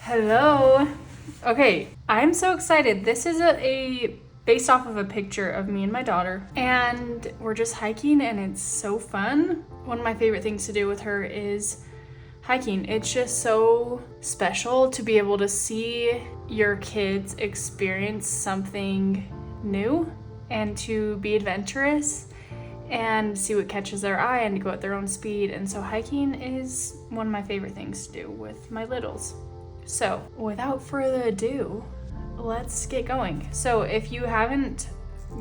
Hello. Okay, I'm so excited. This is based off of a picture of me and my daughter, and we're just hiking and it's so fun. One of my favorite things to do with her is hiking. It's just so special to be able to see your kids experience something new and to be adventurous and see what catches their eye and to go at their own speed. And so hiking is one of my favorite things to do with my littles. So without further ado, let's get going. So if you haven't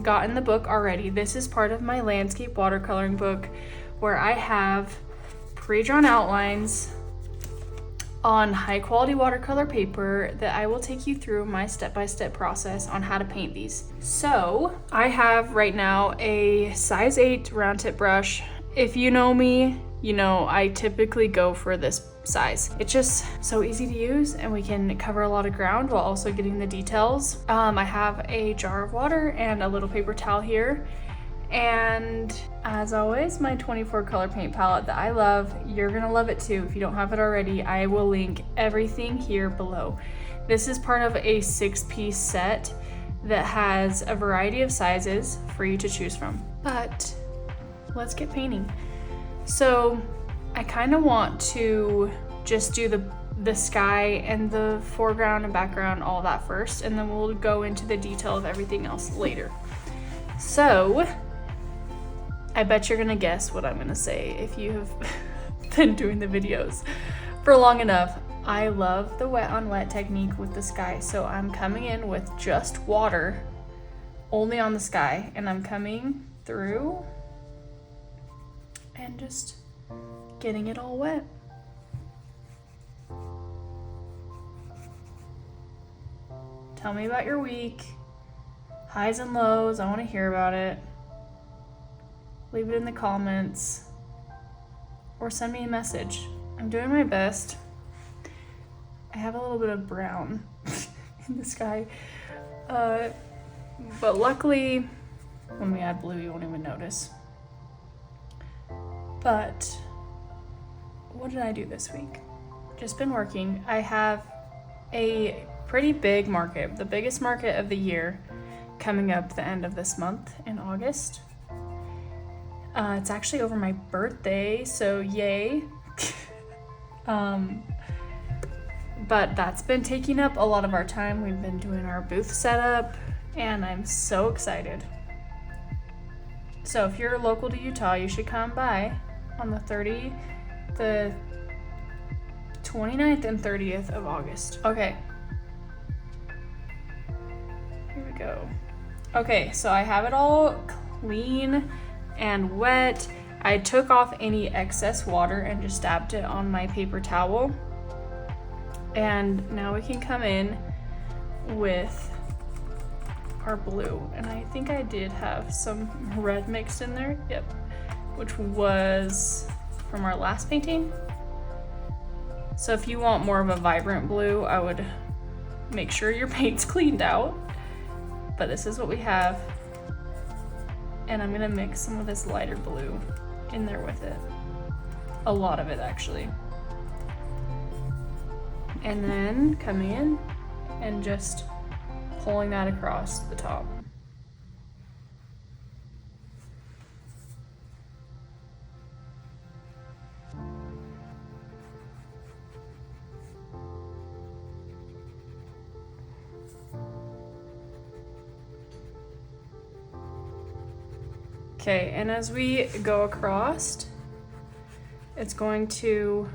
gotten the book already, this is part of my Landscape Watercoloring book where I have pre-drawn outlines on high quality watercolor paper that I will take you through my step-by-step process on how to paint these. So I have right now a size 8 round tip brush. If you know me, you know I typically go for this size. It's just so easy to use and we can cover a lot of ground while also getting the details. I have a jar of water and a little paper towel here. And as always, my 24 color paint palette that I love. You're gonna love it too if you don't have it already. I will link everything here below. This is part of a 6-piece set that has a variety of sizes for you to choose from. But let's get painting. So I kind of want to just do the sky and the foreground and background, all that first, and then we'll go into the detail of everything else later. So I bet you're gonna guess what I'm gonna say if you have been doing the videos for long enough. I love the wet on wet technique with the sky. So I'm coming in with just water only on the sky, and I'm coming through and just getting it all wet. Tell me about your week, highs and lows. I want to hear about it. Leave it in the comments or send me a message. I'm doing my best. I have a little bit of brown in the sky, but luckily when we add blue you won't even notice. But what did I do this week? Just been working. I have a pretty big market, the biggest market of the year, coming up the end of this month in August. It's actually over my birthday, so yay. But that's been taking up a lot of our time. We've been doing our booth setup and I'm so excited. So if you're local to Utah, you should come by on the 29th and 30th of August. Okay. Here we go. Okay, so I have it all clean and wet. I took off any excess water and just dabbed it on my paper towel. And now we can come in with our blue. And I think I did have some red mixed in there. Yep. Which was from our last painting. So if you want more of a vibrant blue, I would make sure your paint's cleaned out. But this is what we have. And I'm gonna mix some of this lighter blue in there with it. A lot of it actually. And then coming in and just pulling that across the top. Okay, and as we go across, it's going to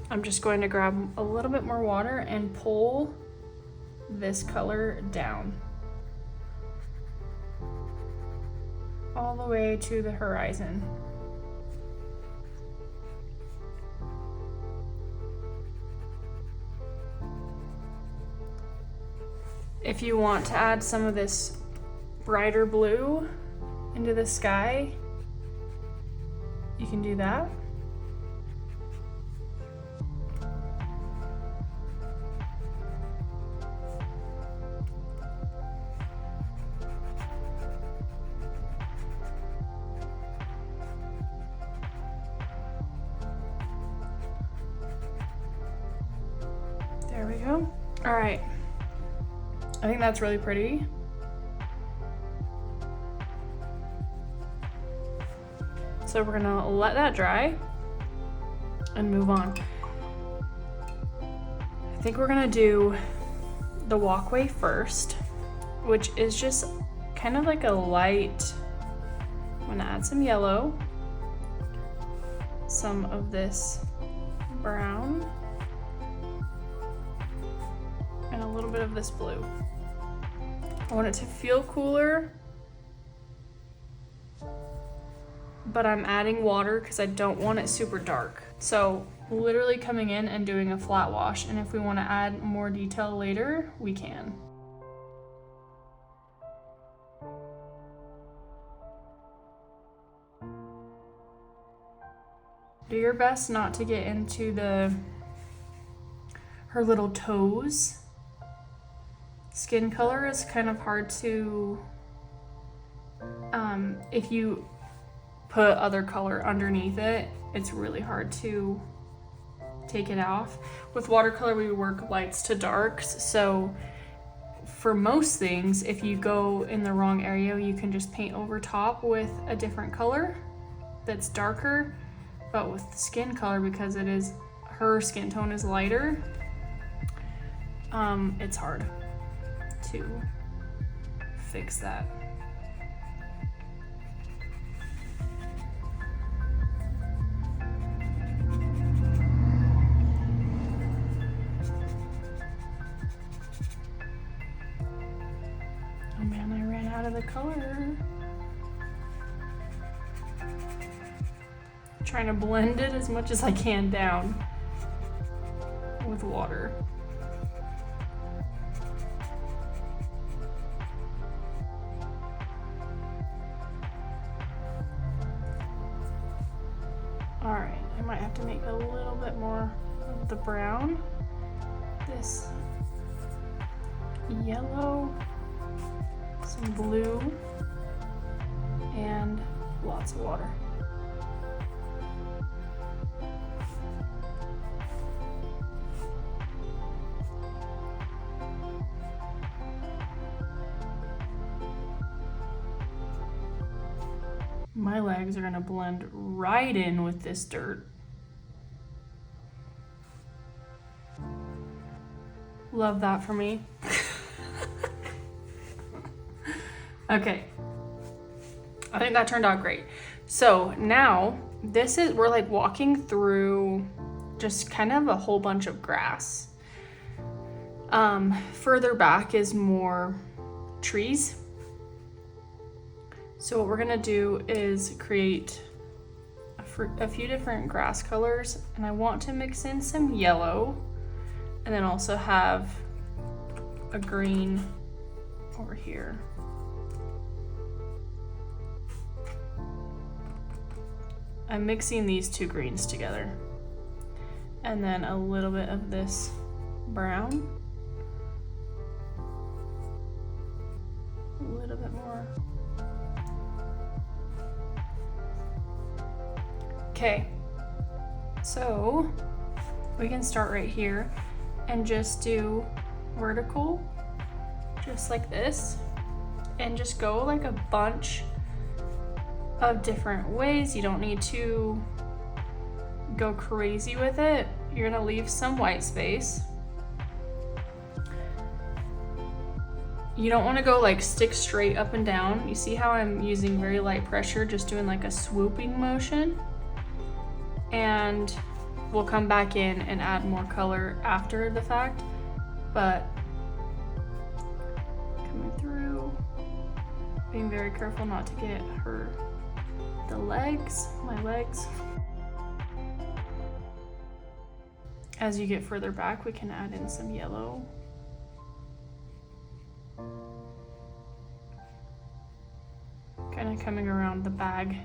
I'm just going to grab a little bit more water and pull this color down all the way to the horizon. If you want to add some of this brighter blue into the sky, you can do that. There we go. All right. I think that's really pretty. So we're gonna let that dry and move on. I think we're gonna do the walkway first, which is just kind of like a light, I'm gonna add some yellow, some of this brown, and a little bit of this blue. I want it to feel cooler, but I'm adding water because I don't want it super dark. So literally coming in and doing a flat wash, and if we want to add more detail later, we can. Do your best not to get into her little toes. Skin color is kind of hard to, if you put other color underneath it, it's really hard to take it off. With watercolor, we work lights to darks, so for most things, if you go in the wrong area, you can just paint over top with a different color that's darker. But with the skin color, because her skin tone is lighter, it's hard to fix that. Oh man, I ran out of the color. Trying to blend it as much as I can down with water. All right, I might have to make a little bit more of the brown. This yellow, some blue, and lots of water. My legs are gonna blend right in with this dirt. Love that for me. Okay, I think that turned out great. So now we're like walking through just kind of a whole bunch of grass. Further back is more trees. So what we're gonna do is create a few different grass colors, and I want to mix in some yellow and then also have a green over here. I'm mixing these two greens together, and then a little bit of this brown, a little bit more. Okay, so we can start right here and just do vertical, just like this, and just go like a bunch of different ways. You don't need to go crazy with it. You're gonna leave some white space. You don't want to go like stick straight up and down. You see how I'm using very light pressure, just doing like a swooping motion? And we'll come back in and add more color after the fact, but coming through, being very careful not to get my legs. As you get further back, we can add in some yellow. Kind of coming around the bag.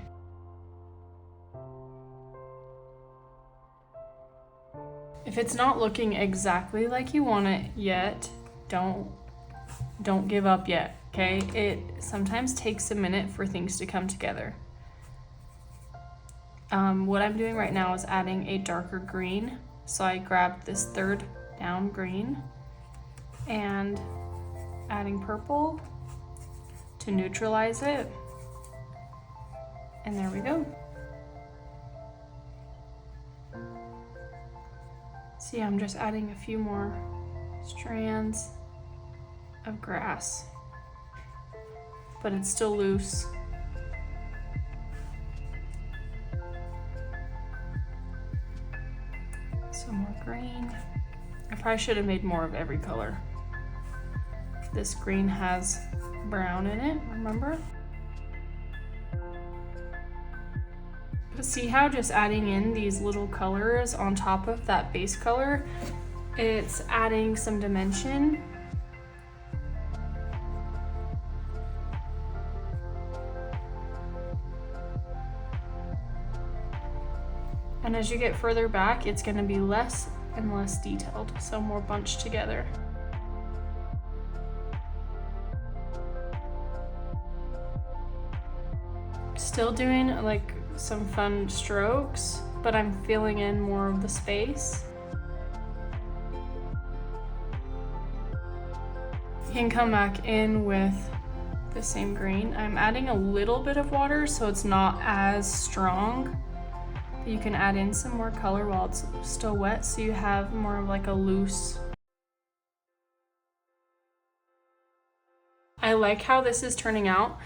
If it's not looking exactly like you want it yet, don't give up yet, okay? It sometimes takes a minute for things to come together. What I'm doing right now is adding a darker green. So I grabbed this third down green and adding purple to neutralize it. And there we go. See, I'm just adding a few more strands of grass, but it's still loose. Some more green. I probably should have made more of every color. This green has brown in it, remember? But see how just adding in these little colors on top of that base color, it's adding some dimension. And as you get further back, it's going to be less and less detailed, so more bunched together. Still doing like some fun strokes, but I'm filling in more of the space. You can come back in with the same green. I'm adding a little bit of water so it's not as strong. You can add in some more color while it's still wet, so you have more of like a loose. I like how this is turning out.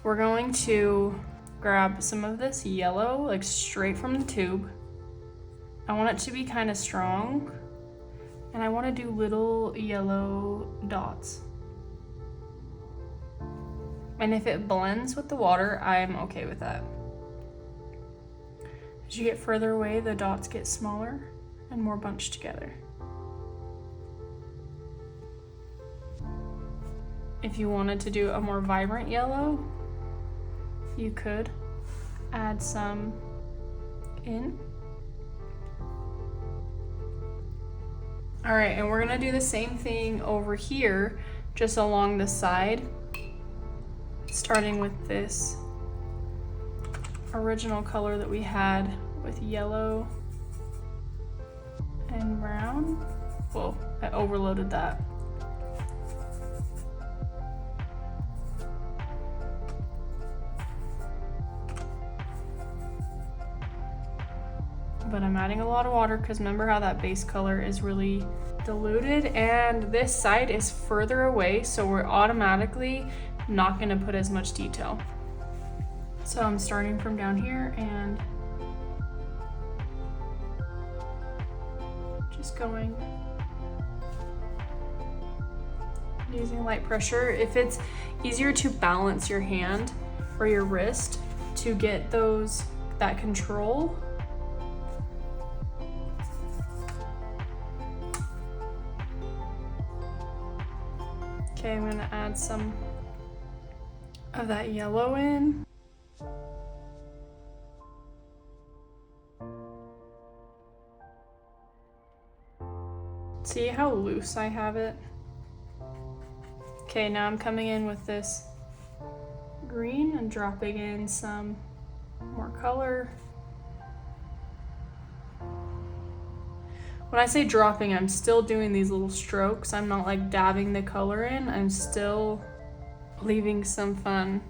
We're going to grab some of this yellow, like straight from the tube. I want it to be kind of strong, and I want to do little yellow dots. And if it blends with the water, I'm okay with that. As you get further away, the dots get smaller and more bunched together. If you wanted to do a more vibrant yellow, you could add some in. All right, and we're gonna do the same thing over here, just along the side, starting with this original color that we had with yellow and brown. Whoa, I overloaded that. But I'm adding a lot of water because remember how that base color is really diluted, and this side is further away, so we're automatically not going to put as much detail. So I'm starting from down here and just going, using light pressure. If it's easier to balance your hand or your wrist to get that control, okay, I'm gonna add some of that yellow in. See how loose I have it? Okay, now I'm coming in with this green and dropping in some more color. When I say dropping, I'm still doing these little strokes. I'm not like dabbing the color in. I'm still leaving some fun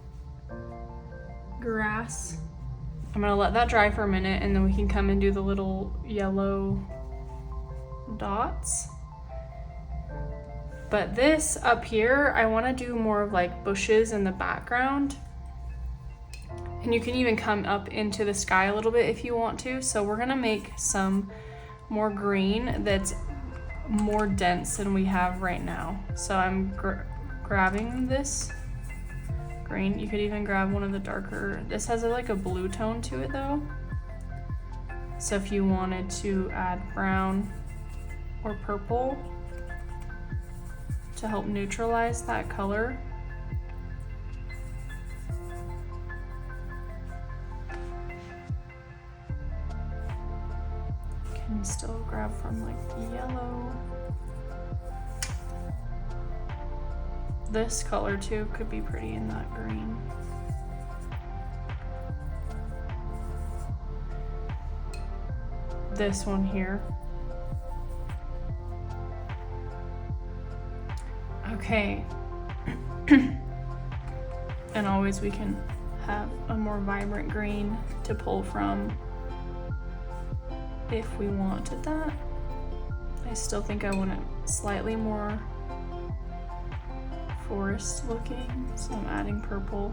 grass. I'm gonna let that dry for a minute and then we can come and do the little yellow dots. But this up here, I want to do more of like bushes in the background. And you can even come up into the sky a little bit if you want to. So we're gonna make some more green that's more dense than we have right now. So I'm grabbing this green. You could even grab one of the darker, this has like a blue tone to it though. So if you wanted to add brown or purple to help neutralize that color. Can still grab from like the yellow. This color too could be pretty in that green. This one here. Okay. And always we can have a more vibrant green to pull from if we wanted that. I still think I want it slightly more forest looking, so I'm adding purple.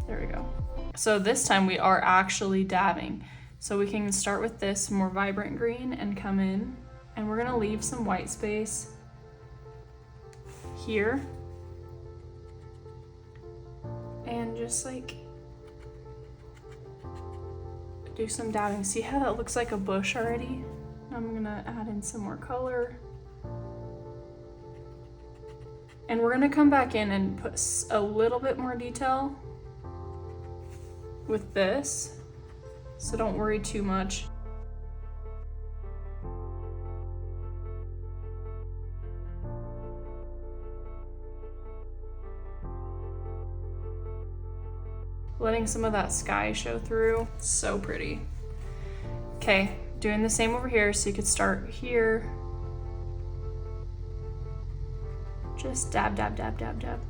There we go. So this time we are actually dabbing. So we can start with this more vibrant green and come in, and we're gonna leave some white space here. And just like do some dabbing. See how that looks like a bush already? I'm gonna add in some more color. And we're gonna come back in and put a little bit more detail with this, so don't worry too much. Letting some of that sky show through. So pretty. Okay, doing the same over here, so you could start here. Just dab, dab, dab, dab, dab.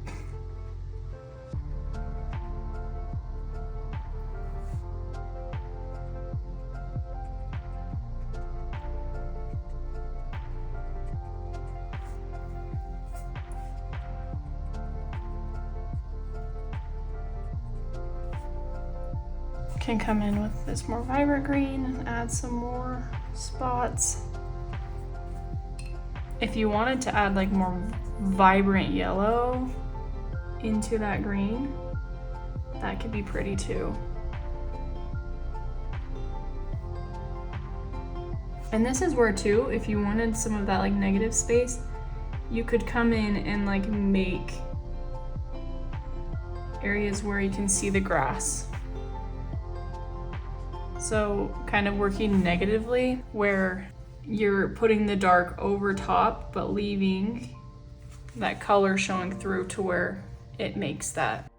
Can come in with this more vibrant green and add some more spots. If you wanted to add like more vibrant yellow into that green, that could be pretty too. And this is where too, if you wanted some of that like negative space, you could come in and like make areas where you can see the grass. So kind of working negatively where you're putting the dark over top, but leaving that color showing through to where it makes that.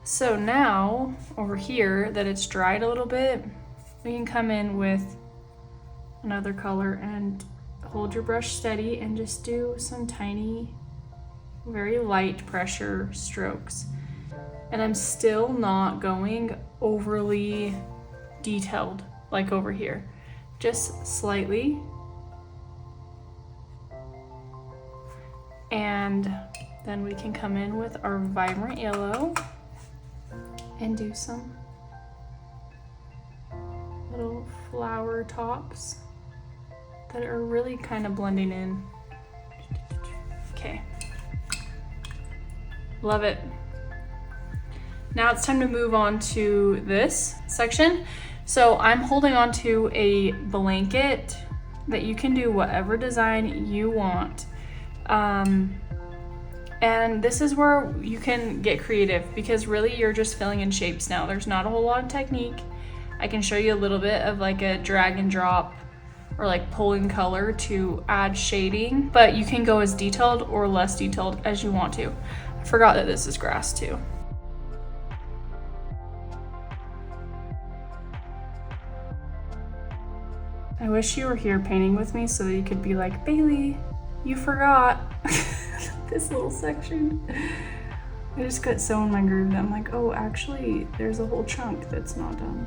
So now over here that it's dried a little bit, we can come in with another color and hold your brush steady and just do some tiny, very light pressure strokes. And I'm still not going overly detailed like over here, just slightly. And then we can come in with our vibrant yellow and do some little flower tops that are really kind of blending in. Okay. Love it. Now it's time to move on to this section. So I'm holding on to a blanket that you can do whatever design you want. And this is where you can get creative because really you're just filling in shapes now. There's not a whole lot of technique. I can show you a little bit of like a drag and drop or like pulling color to add shading, but you can go as detailed or less detailed as you want to. I forgot that this is grass too. I wish you were here painting with me so that you could be like, Bailey, you forgot this little section. I just got so in my groove that I'm like, oh, actually, there's a whole chunk that's not done.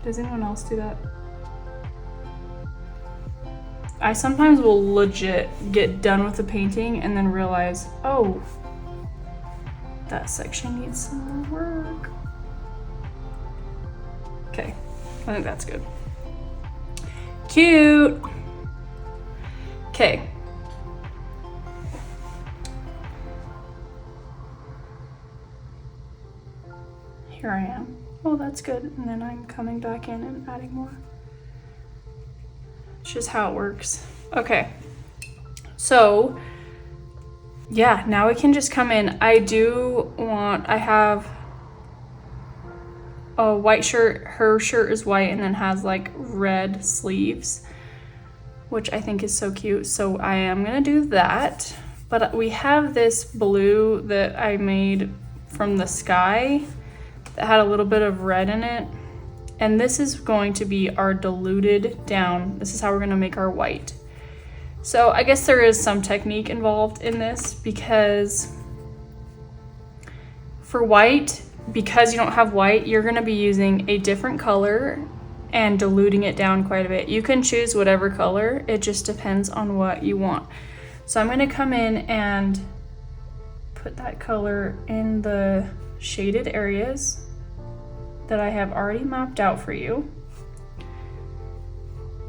Does anyone else do that? I sometimes will legit get done with the painting and then realize, oh, that section needs some more work. Okay, I think that's good. Cute. Okay. Here I am. Oh, that's good. And then I'm coming back in and adding more. It's just how it works. Okay. So, yeah, now we can just come in. I have a white shirt. Her shirt is white and then has like red sleeves, which I think is so cute. So I am gonna do that. But we have this blue that I made from the sky that had a little bit of red in it. And this is going to be our diluted down. This is how we're gonna make our white. So I guess there is some technique involved in this, because for white, because you don't have white, you're gonna be using a different color and diluting it down quite a bit. You can choose whatever color, it just depends on what you want. So I'm gonna come in and put that color in the shaded areas that I have already mapped out for you.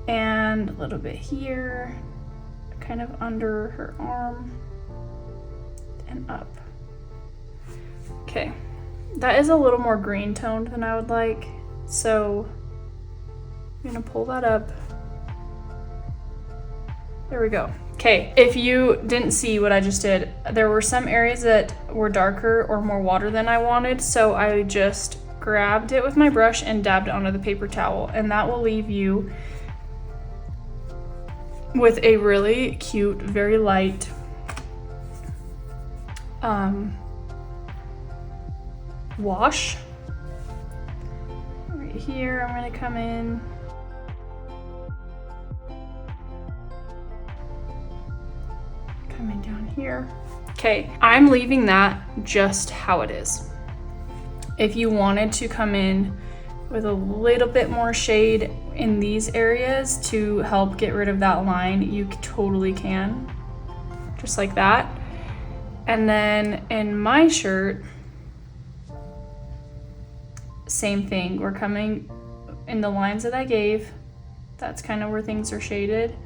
And a little bit here, kind of under her arm and up. Okay, that is a little more green toned than I would like, so I'm gonna pull that up. There we go. Okay, if you didn't see what I just did, there were some areas that were darker or more water than I wanted, so I just grabbed it with my brush and dabbed it onto the paper towel, and that will leave you with a really cute, very light wash. Right here, I'm gonna come in. Coming down here. Okay, I'm leaving that just how it is. If you wanted to come in with a little bit more shade in these areas to help get rid of that line, you totally can, just like that. And then in my shirt, same thing. We're coming in the lines that I gave. That's kind of where things are shaded.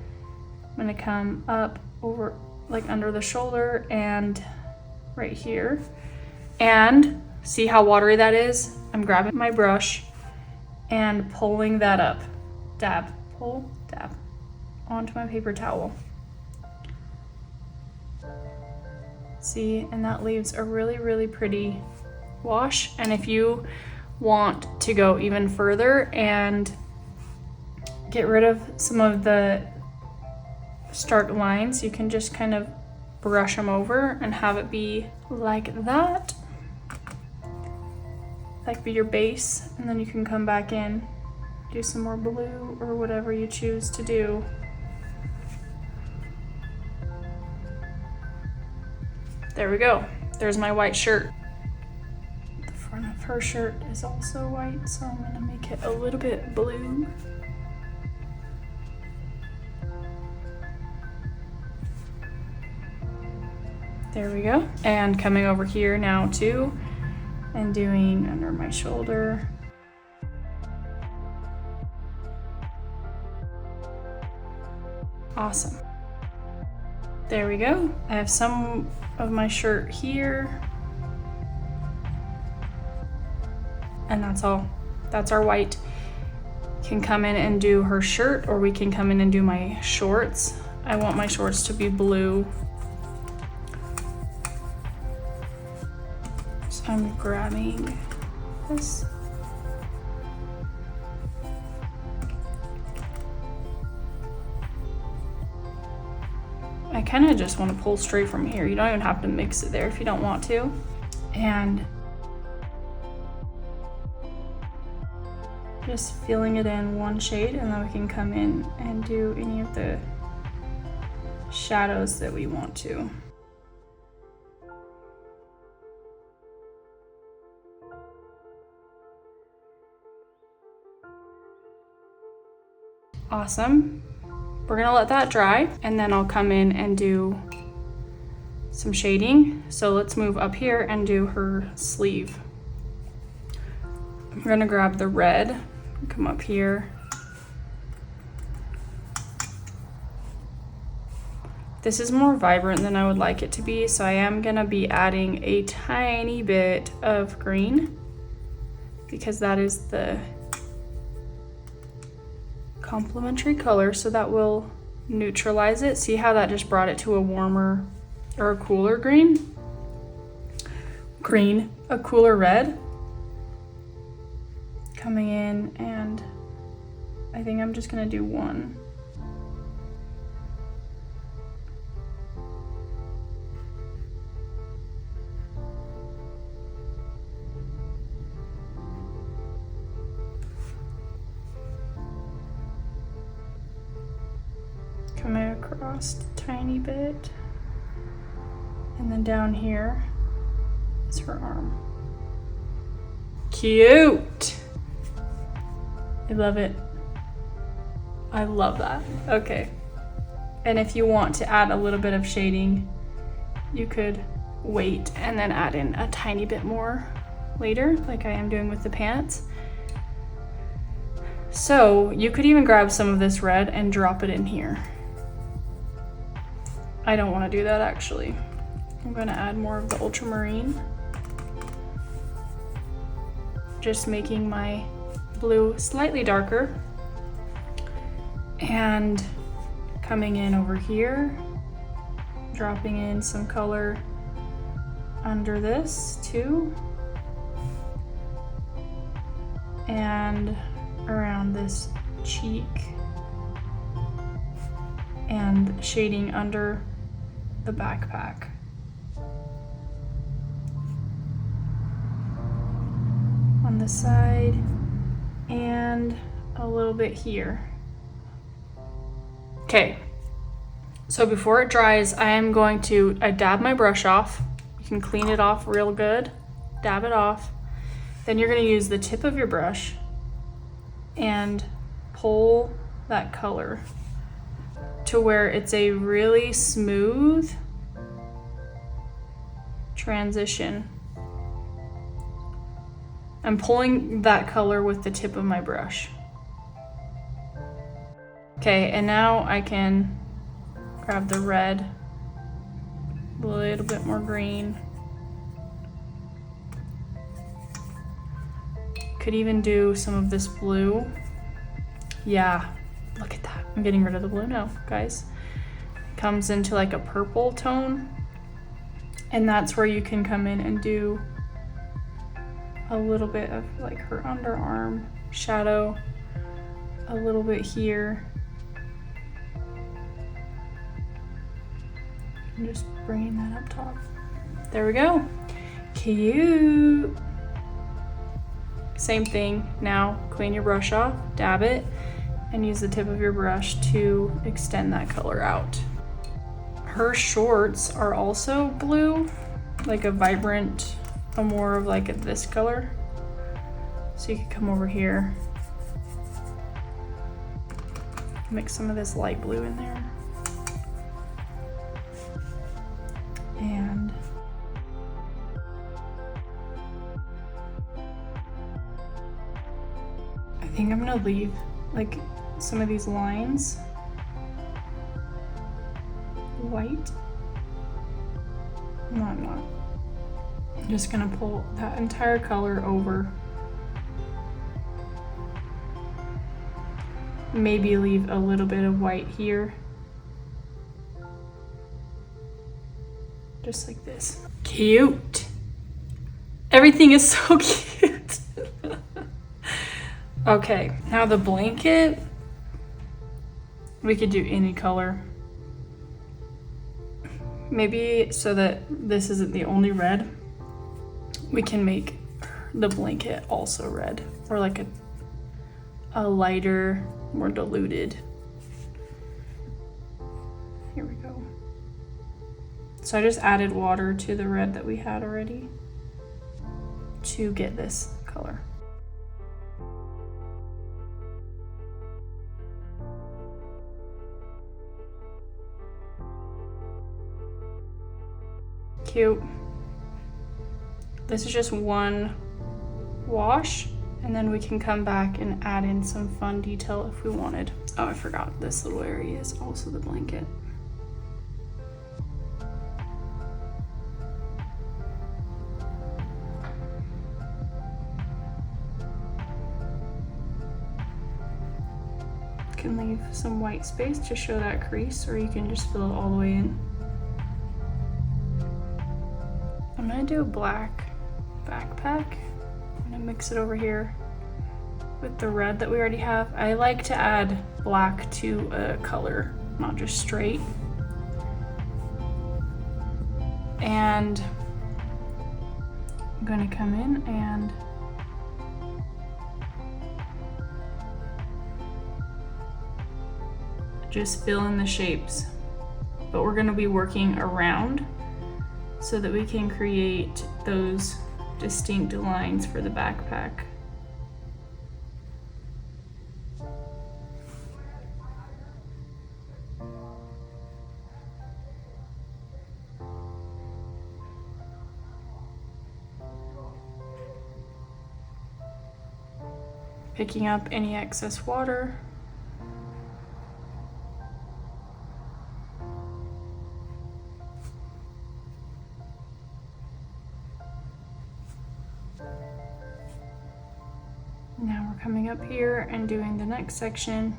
I'm gonna come up over, like under the shoulder and right here. And see how watery that is? I'm grabbing my brush and pulling that up. Dab, pull, dab, onto my paper towel. See, and that leaves a really, really pretty wash. And if you want to go even further and get rid of some of the stark lines, you can just kind of brush them over and have it be like that. That could be your base, and then you can come back in, do some more blue or whatever you choose to do. There we go. There's my white shirt. The front of her shirt is also white, so I'm gonna make it a little bit blue. There we go. And coming over here now too, and doing under my shoulder. Awesome. There we go. I have some of my shirt here. And that's all. That's our white. Can come in and do her shirt, or we can come in and do my shorts. I want my shorts to be blue. So I'm grabbing this. I kind of just want to pull straight from here. You don't even have to mix it there if you don't want to. And just filling it in one shade, and then we can come in and do any of the shadows that we want to. Awesome. We're gonna let that dry, and then I'll come in and do some shading. So let's move up here and do her sleeve. I'm gonna grab the red, come up here. This is more vibrant than I would like it to be, so I am gonna be adding a tiny bit of green, because that is the complementary color, so that will neutralize it. See how that just brought it to a warmer or a cooler green? A cooler red. Coming in, and I think I'm just gonna do one. across a tiny bit. And then down here is her arm. Cute! I love it. I love that. Okay. And if you want to add a little bit of shading, you could wait and then add in a tiny bit more later, like I am doing with the pants. So you could even grab some of this red and drop it in here. I don't want to do that actually. I'm going to add more of the ultramarine. Just making my blue slightly darker. And coming in over here, dropping in some color under this too. And around this cheek. And shading under the backpack. On the side and a little bit here. Okay, so before it dries, I dab my brush off. You can clean it off real good, dab it off. Then you're gonna use the tip of your brush and pull that color to where it's a really smooth transition. I'm pulling that color with the tip of my brush. Okay, and now I can grab the red, a little bit more green. Could even do some of this blue. Yeah, look at that. I'm getting rid of the blue now, guys. Comes into like a purple tone. And that's where you can come in and do a little bit of like her underarm shadow, a little bit here. And just bringing that up top. There we go. Cute. Same thing. Now clean your brush off, dab it, and use the tip of your brush to extend that color out. Her shorts are also blue, like a vibrant, more of like this color. So you can come over here, mix some of this light blue in there. And I think I'm gonna leave like some of these lines white. No, I'm not. I'm just gonna pull that entire color over. Maybe leave a little bit of white here. Just like this. Cute. Everything is so cute. Okay, now the blanket, we could do any color. Maybe so that this isn't the only red, we can make the blanket also red, or like a lighter, more diluted. Here we go. So I just added water to the red that we had already to get this color. Cute. This is just one wash, and then we can come back and add in some fun detail if we wanted. Oh, I forgot this little area is also the blanket. Can leave some white space to show that crease, or you can just fill it all the way in. I'm gonna do a black backpack. I'm gonna mix it over here with the red that we already have. I like to add black to a color, not just straight. And I'm gonna come in and just fill in the shapes but we're gonna be working around so that we can create those distinct lines for the backpack. Picking up any excess water. Now we're coming up here and doing the next section.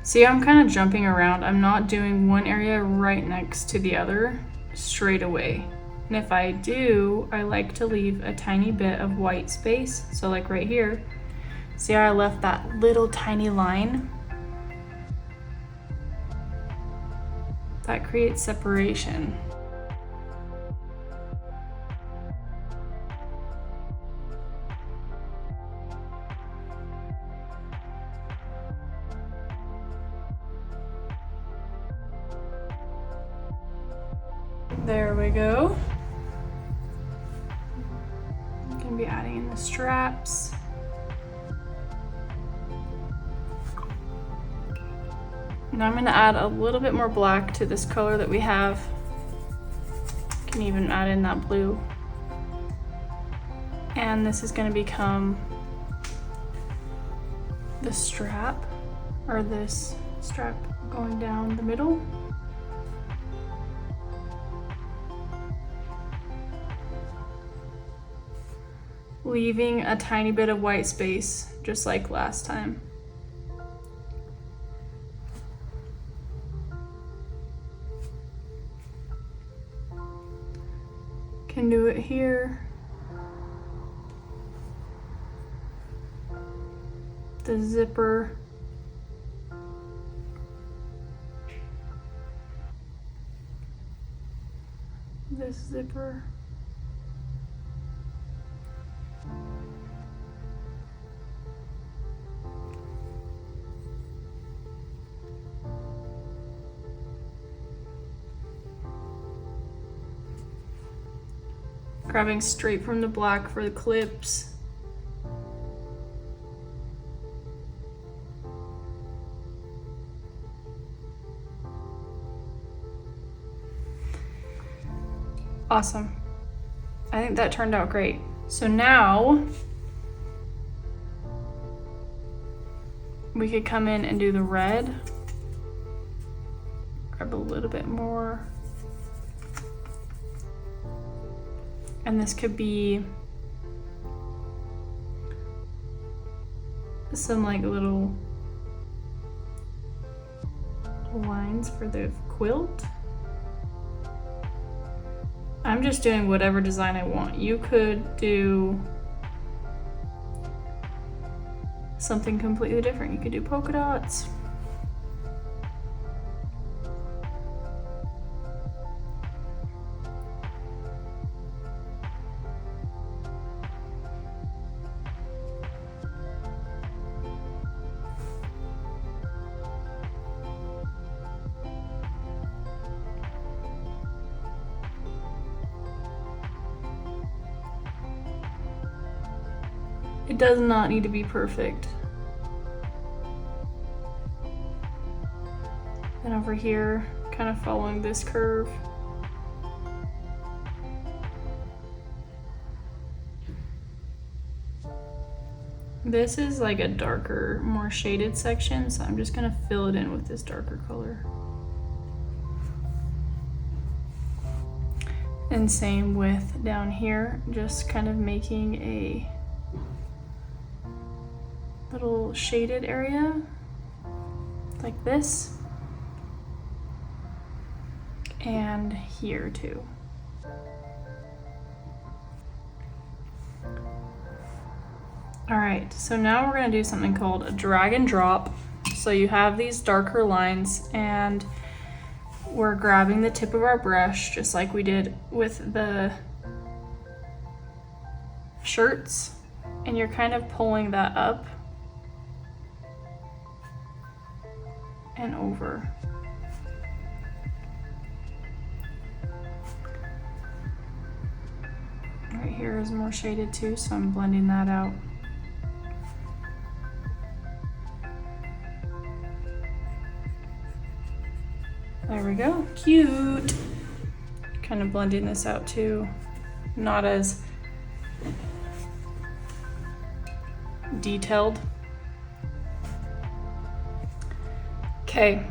See, I'm kind of jumping around. I'm not doing one area right next to the other straight away. And if I do, I like to leave a tiny bit of white space. So like right here, see how I left that little tiny line? That creates separation. There we go. I'm gonna be adding in the straps. Now I'm gonna add a little bit more black to this color that we have. Can even add in that blue. And this is gonna become the strap, or this strap going down the middle. Leaving a tiny bit of white space, just like last time. Can do it here. The zipper. This zipper. Grabbing straight from the black for the clips. Awesome. I think that turned out great. So now we could come in and do the red. Grab a little bit more. And this could be some like little lines for the quilt. I'm just doing whatever design I want. You could do something completely different. You could do polka dots. It does not need to be perfect. And over here, kind of following this curve. This is like a darker, more shaded section, so I'm just gonna fill it in with this darker color. And same with down here, just kind of making a little shaded area like this. and here too. All right, so now we're gonna do something called a drag and drop. So you have these darker lines and we're grabbing the tip of our brush just like we did with the shirts, and you're kind of pulling that up and over. Right here is more shaded too, so I'm blending that out. There we go, cute. Kind of blending this out too. Not as detailed. Okay,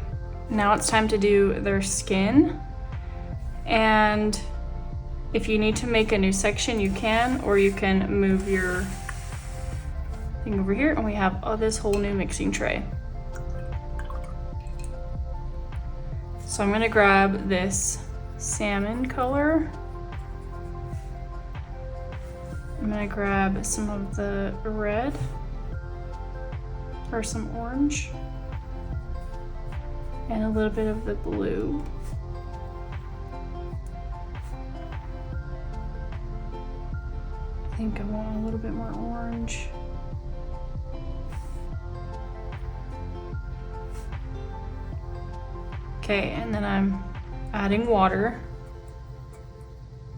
now it's time to do their skin. And if you need to make a new section, you can, or you can move your thing over here and we have this whole new mixing tray. So I'm gonna grab this salmon color. I'm gonna grab some of the red or some orange and a little bit of the blue. I think I want a little bit more orange. Okay, and then I'm adding water.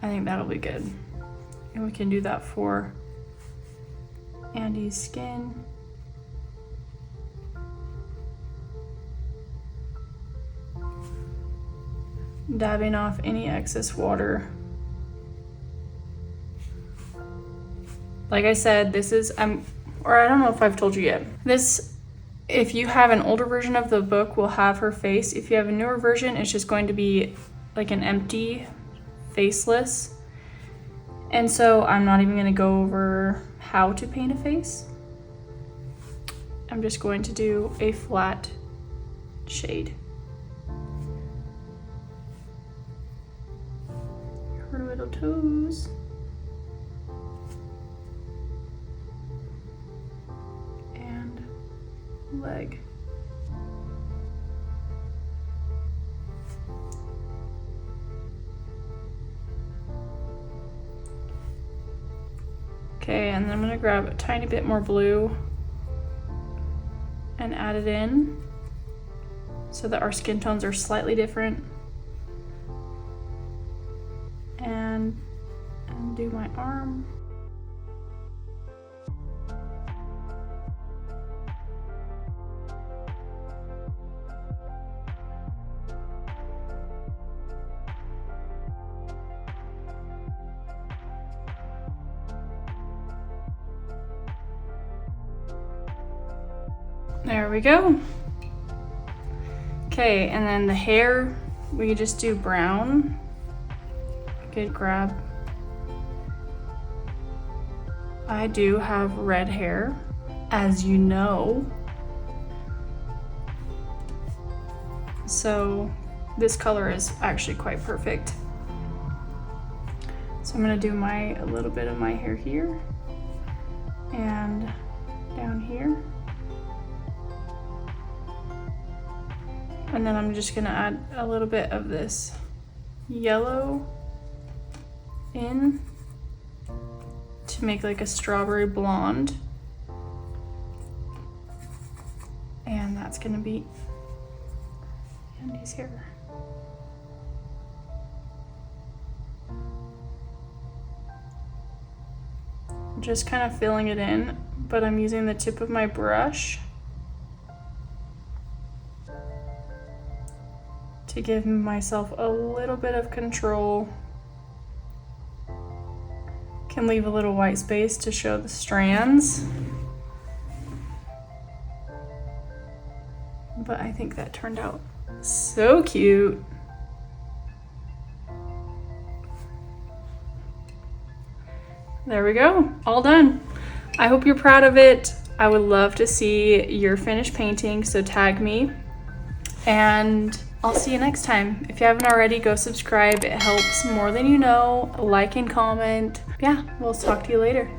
I think that'll be good. And we can do that for Andy's skin. Dabbing off any excess water. Like I said, this is, or I don't know if I've told you yet. This, if you have an older version of the book, will have her face. If you have a newer version, it's just going to be like an empty, faceless. And so I'm not even gonna go over how to paint a face. I'm just going to do a flat shade. Her little toes. And leg. Okay, and then I'm gonna grab a tiny bit more blue and add it in so that our skin tones are slightly different. And do my arm. There we go. Okay, and then the hair, we could just do brown. Good grab. I do have red hair, as you know. So this color is actually quite perfect. So I'm gonna do a little bit of my hair here and down here. And then I'm just gonna add a little bit of this yellow in to make like a strawberry blonde. And that's gonna be Andy's hair. Just kind of filling it in, but I'm using the tip of my brush to give myself a little bit of control. Can leave a little white space to show the strands. But I think that turned out so cute. There we go, all done. I hope you're proud of it. I would love to see your finished painting, so tag me And I'll see you next time. If you haven't already, go subscribe. It helps more than you know. Like and comment. Yeah, we'll talk to you later.